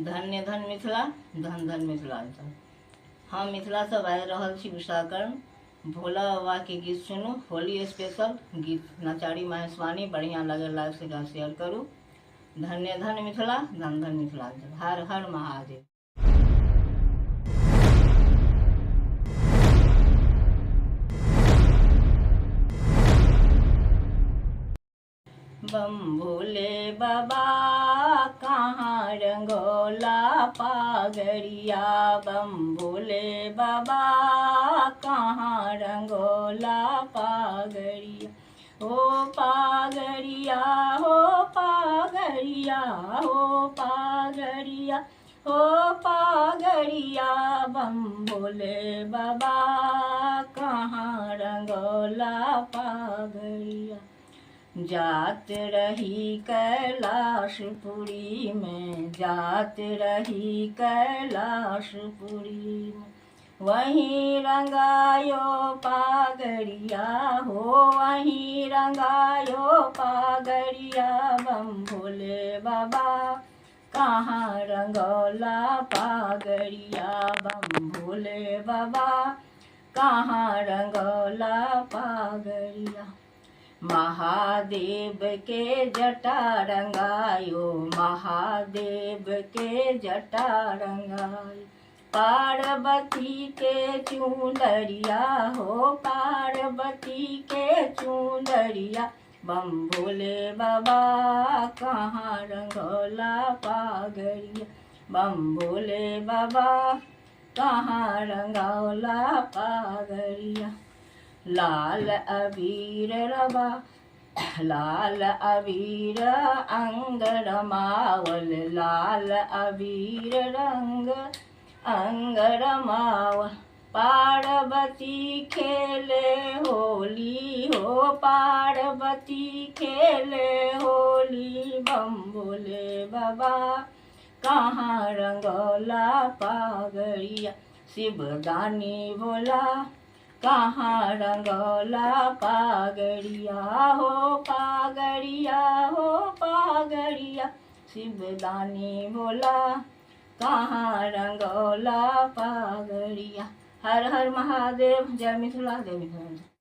धन्य धन मिथिला, धन धन मिथिलांचल। हम मिथिला से बाजि रहल छी उषाकर्ण। भोला बाबा के गीत सुनू, होली स्पेशल गीत नचारी महेशवानी। बढ़िया लगे लाइक से शेयर करू। धन्य धन मिथिला, धन धन मिथिलांचल। हर हर महादेव। बम भोले बाबा कहाँ रंगोला पागड़िया। बम भोले बाबा कहाँ रंगोला पागड़िया। हो पागड़िया हो पागड़िया हो पागड़िया हो पागड़िया। बम भोले बाबा कहाँ रंगोला पागड़िया। जात रही कैलाशपुरी में, जात रही कैलाशपुरी में। वहीं रंगायो पागड़िया हो, वहीं रंगायो पागड़िया। बम भोले बाबा कहाँ रंगोला पागड़िया। बम भोले बाबा कहाँ रंगोला पागड़िया। महादेव के जटा रंगायो, महादेव के जटा रंगायो। पार्वती के चुंदरिया हो, पार्वती के चुंदरिया। बम भोले बाबा कहाँ रंगोला पागड़िया। बम भोले बाबा कहाँ रंगोला पागड़िया। लाल अबीर रवा, लाल अबीर अंग रमावल। लाल अबीर रंग अंग रमावल। पार्वती खेले होली हो, पार्वती खेले होली। बम भोले बाबा कहाँ रंगोला पागड़िया। शिवदानी बोला कहाँ रंगोला पागड़िया हो, पागड़िया हो पागड़िया। शिवदानी बोला कहाँ रंगोला पागड़िया। हर हर महादेव। जय मिथिला, जय मिथिला।